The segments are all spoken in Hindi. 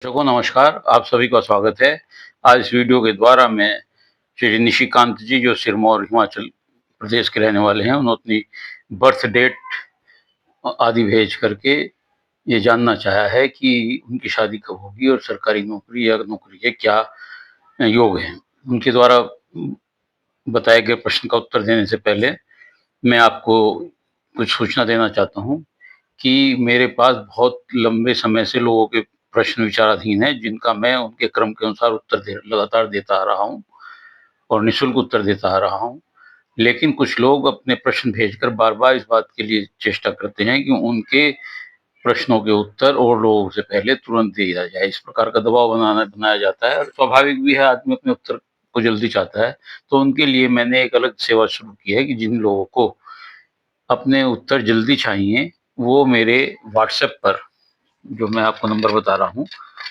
दर्शकों नमस्कार, आप सभी का स्वागत है। आज इस वीडियो के द्वारा मैं श्री निशिकांत जी जो सिरमौर हिमाचल प्रदेश के रहने वाले हैं, उन्होंने अपनी बर्थ डेट आदि भेज करके ये जानना चाहा है कि उनकी शादी कब होगी और सरकारी नौकरी या नौकरी के क्या योग हैं। उनके द्वारा बताए गए प्रश्न का उत्तर देने से पहले मैं आपको कुछ सूचना देना चाहता हूँ कि मेरे पास बहुत लंबे समय से लोगों के प्रश्न विचाराधीन हैं, जिनका मैं उनके क्रम के अनुसार उत्तर लगातार देता आ रहा हूँ और निःशुल्क उत्तर देता आ रहा हूँ। लेकिन कुछ लोग अपने प्रश्न भेजकर बार-बार इस बात के लिए चेष्टा करते हैं कि उनके प्रश्नों के उत्तर और लोगों से पहले तुरंत दिया जाए। इस प्रकार का दबाव बनाया जाता है और स्वाभाविक भी है, आदमी अपने उत्तर को जल्दी चाहता है। तो उनके लिए मैंने एक अलग सेवा शुरू की है कि जिन लोगों को अपने उत्तर जल्दी चाहिए, वो मेरे व्हाट्सएप पर, जो मैं आपको नंबर बता रहा हूँ,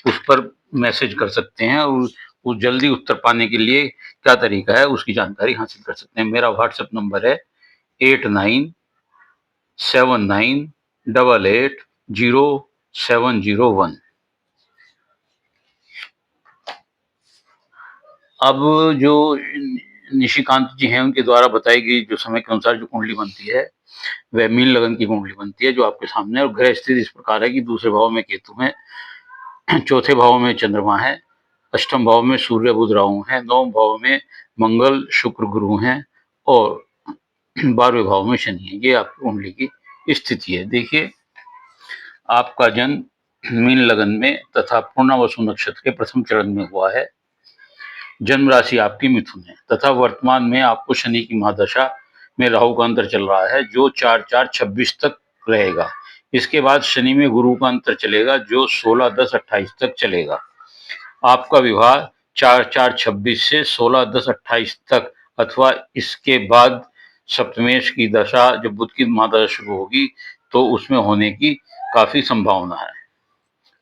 उस पर मैसेज कर सकते हैं और वो जल्दी उत्तर पाने के लिए क्या तरीका है, उसकी जानकारी हासिल कर सकते हैं। मेरा व्हाट्सएप नंबर है 8979880701। अब जो निशिकांत जी हैं, उनके द्वारा बताई गई जो समय के अनुसार जो कुंडली बनती है, वह मीन लगन की कुंडली बनती है, जो आपके सामने है। और ग्रह स्थिति इस प्रकार है कि दूसरे भाव में केतु है, चौथे भाव में चंद्रमा है, अष्टम भाव में सूर्य बुध राहु हैं, नवम भाव में मंगल शुक्र गुरु हैं और 12वें भाव में शनि है। ये आपकी कुंडली की स्थिति है। देखिए, आपका जन्म मीन लगन में तथा पूर्णवसु नक्षत्र के प्रथम चरण में हुआ है। जन्म राशि आपकी मिथुन है तथा वर्तमान में आपको शनि की महादशा में राहु का अंतर चल रहा है, जो 4-4-26 तक रहेगा। इसके बाद शनि में गुरु का अंतर चलेगा, जो 16-10-28 तक चलेगा। आपका विवाह 4-4-26 से 16-10-28 तक अथवा इसके बाद सप्तमेश की दशा, जब बुध की महादशा शुरू होगी, तो उसमें होने की काफी संभावना है।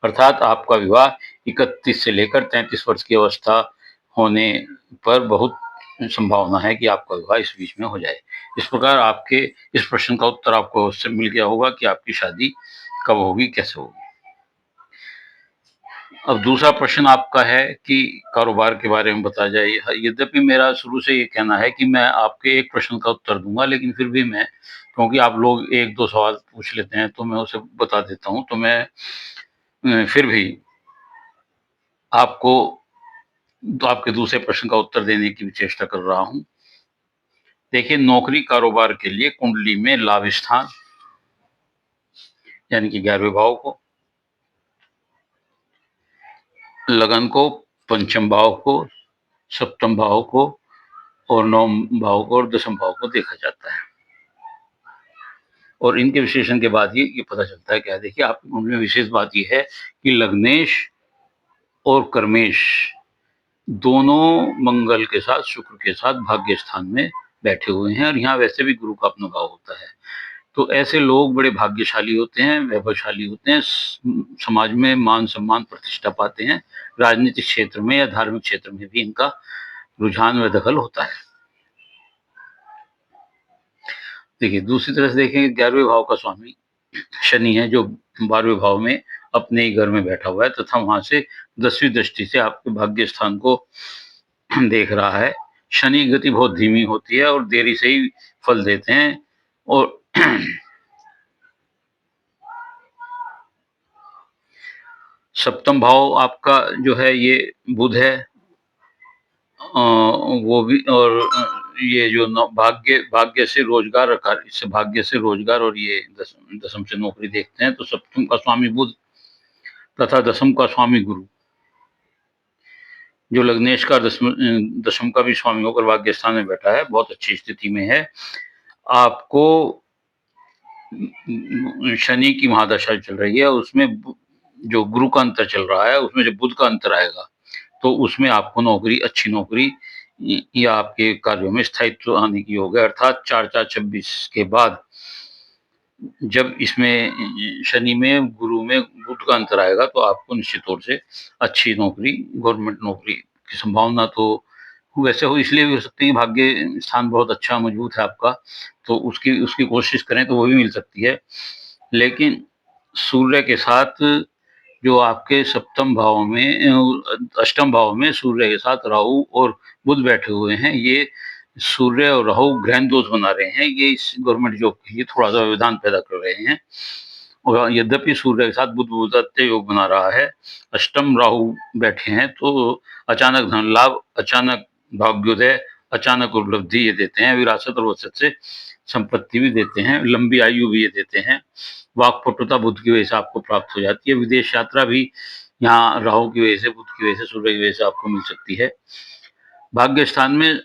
अर्थात आपका विवाह 31 से लेकर 33 वर्ष की अवस्था होने पर बहुत संभावना है कि आपका विवाह इस बीच में हो जाए। इस प्रकार आपके इस प्रश्न का उत्तर आपको अवश्य मिल गया होगा कि आपकी शादी कब होगी, कैसे होगी। अब दूसरा प्रश्न आपका है कि कारोबार के बारे में बताया जाए। यद्यपि मेरा शुरू से ये कहना है कि मैं आपके एक प्रश्न का उत्तर दूंगा, लेकिन फिर भी मैं, क्योंकि आप लोग एक दो सवाल पूछ लेते हैं तो मैं उसे बता देता हूँ। तो मैं फिर भी आपको आपके दूसरे प्रश्न का उत्तर देने की चेष्टा कर रहा हूँ। देखिए, नौकरी कारोबार के लिए कुंडली में लाभ स्थान यानी कि 11वें भाव को, लगन को, पंचम भाव को, सप्तम भाव को और नवम भाव को और दसम भाव को देखा जाता है। और इनके विश्लेषण के बाद ये पता चलता है क्या। देखिए, आपकी कुंडली में विशेष बात ये है कि लग्नेश और कर्मेश दोनों मंगल के साथ, शुक्र के साथ भाग्य स्थान में बैठे हुए हैं और यहाँ वैसे भी गुरु का अपना भाव होता है। तो ऐसे लोग बड़े भाग्यशाली होते हैं, वैभवशाली होते हैं, समाज में मान सम्मान प्रतिष्ठा पाते हैं। राजनीतिक क्षेत्र में या धार्मिक क्षेत्र में भी इनका रुझान व दखल होता है। देखिए, दूसरी तरफ से देखेंगे, 11वें भाव का स्वामी शनि है, जो 12वें भाव में अपने ही घर में बैठा हुआ है तथा वहां से 10वीं दृष्टि से आपके भाग्य स्थान को देख रहा है। शनि की गति बहुत धीमी होती है और देरी से ही फल देते हैं। और सप्तम भाव आपका जो है ये बुध है, वो भी। और ये जो भाग्य भाग्य से रोजगार रखा, इससे भाग्य से रोजगार और ये दसम से नौकरी देखते हैं। तो सप्तम का स्वामी बुध तथा दसम का स्वामी गुरु, जो लग्नेश का दसम का भी स्वामी होकर भाग्य स्थान में बैठा है, बहुत अच्छी स्थिति में है। आपको शनि की महादशा चल रही है, उसमें जो गुरु का अंतर चल रहा है, उसमें जब बुध का अंतर आएगा तो उसमें आपको नौकरी, अच्छी नौकरी या आपके कार्यों में स्थायित्व आने की योग है। अर्थात 4-4-26 के बाद जब इसमें शनि में, गुरु में बुध का अंतर आएगा तो आपको निश्चित तौर से अच्छी नौकरी, गवर्नमेंट नौकरी की संभावना तो वैसे हो, इसलिए भी हो सकती है कि भाग्य स्थान बहुत अच्छा मजबूत है आपका, तो उसकी उसकी कोशिश करें तो वो भी मिल सकती है। लेकिन सूर्य के साथ जो आपके सप्तम भाव में अष्टम भाव में सूर्य के साथ राहु और बुध बैठे हुए हैं, ये सूर्य और राहु ग्रहण दोष बना रहे हैं। ये इस गवर्नमेंट जॉब के लिए थोड़ा-सा व्यवधान पैदा कर रहे हैं। और यद्यपि सूर्य के साथ बुध बुधादित्य योग बना रहा है, अष्टम राहु बैठे हैं, तो अचानक धन लाभ, अचानक भाग्योदय, अचानक उपलब्धि ये देते हैं, विरासत और वचत से संपत्ति भी देते हैं, लंबी आयु भी ये देते हैं। वाक्पटुता बुध की वजह से आपको प्राप्त हो जाती है, विदेश यात्रा भी यहाँ राहु की वजह से, बुध की वजह से, सूर्य की वजह से आपको मिल सकती है। भाग्य स्थान में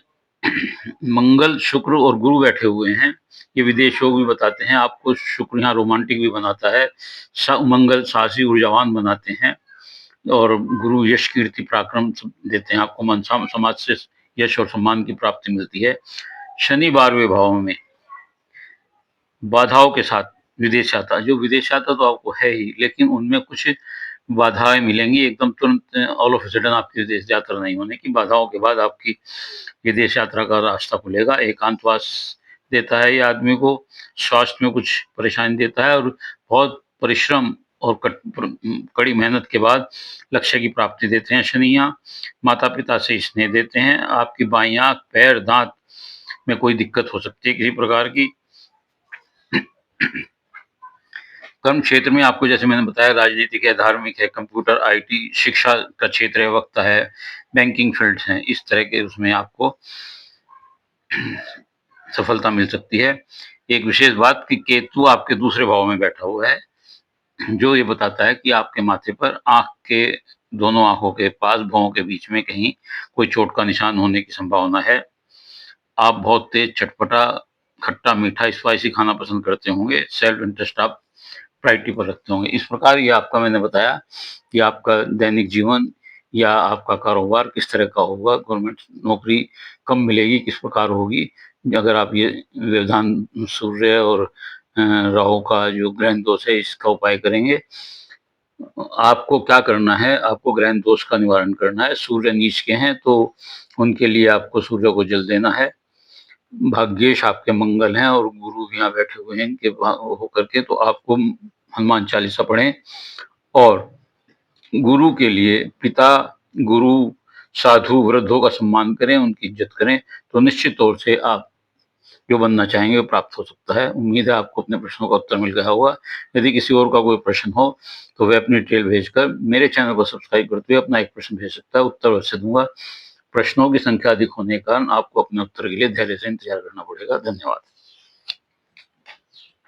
मंगल, शुक्र और गुरु बैठे हुए हैं, ये विदेश योग भी बताते हैं आपको। शुक्र यहाँ रोमांटिक भी बनाता है, मंगल साहसी ऊर्जावान बनाते हैं, और गुरु यश कीर्ति पराक्रम देते हैं आपको, मन समाज से यश और सम्मान की प्राप्ति मिलती है। शनि 12वें भाव में बाधाओं के साथ विदेश यात्रा, जो विदेश यात्रा तो आपको है ही, लेकिन उनमें कुछ बाधाएं मिलेंगी, एकदम तुरंत ऑल ऑफ सडन आपकी विदेश यात्रा नहीं होने की। बाधाओं के बाद आपकी विदेश यात्रा का रास्ता खुलेगा। एकांतवास देता है ये आदमी को, स्वास्थ्य में कुछ परेशानी देता है, और बहुत परिश्रम और कड़ी मेहनत के बाद लक्ष्य की प्राप्ति देते हैं शनि। यहाँ माता पिता से स्नेह देते हैं। आपकी बाईं आंख, पैर, दांत में कोई दिक्कत हो सकती है किसी प्रकार की। कर्म क्षेत्र में आपको, जैसे मैंने बताया, राजनीतिक है, धार्मिक है, कंप्यूटर, आईटी, शिक्षा का क्षेत्र है, वक्ता है, बैंकिंग फील्ड्स हैं, इस तरह के उसमें आपको सफलता मिल सकती है। एक विशेष बात कि केतु आपके दूसरे भाव में बैठा हुआ है, जो ये बताता है कि आपके माथे पर, आंख के दोनों आंखों के पास, भौं के बीच में कहीं कोई चोट का निशान होने की संभावना है। आप बहुत तेज, चटपटा, खट्टा, मीठा, स्पाइसी खाना पसंद करते होंगे। सेल्फ इंटरेस्ट आप प्रायोरिटी पर रखते होंगे। इस प्रकार ये आपका, मैंने बताया कि आपका दैनिक जीवन या आपका कारोबार किस तरह का होगा, गवर्नमेंट नौकरी कब मिलेगी, किस प्रकार होगी, अगर आप ये व्यवधान सूर्य और राहु का जो ग्रहण दोष है इसका उपाय करेंगे। आपको क्या करना है, आपको ग्रहण दोष का निवारण करना है। सूर्य नीच के हैं तो उनके लिए आपको सूर्य को जल देना है। भाग्येश आपके मंगल हैं और गुरु भी यहाँ बैठे हुए हैं इनके होकर के, तो आपको हनुमान चालीसा पढ़ें, और गुरु के लिए पिता, गुरु, साधु, वृद्धों का सम्मान करें, उनकी इज्जत करें, तो निश्चित तौर से आप जो बनना चाहेंगे वो प्राप्त हो सकता है। उम्मीद है आपको अपने प्रश्नों का उत्तर मिल गया होगा। यदि किसी और का कोई प्रश्न हो तो वह अपनी डिटेल भेजकर मेरे चैनल को सब्सक्राइब करते हुए अपना एक प्रश्न भेज सकता है, उत्तर अवश्य दूंगा। प्रश्नों की संख्या अधिक होने के कारण आपको अपने उत्तर के लिए धैर्य से इंतजार करना पड़ेगा। धन्यवाद।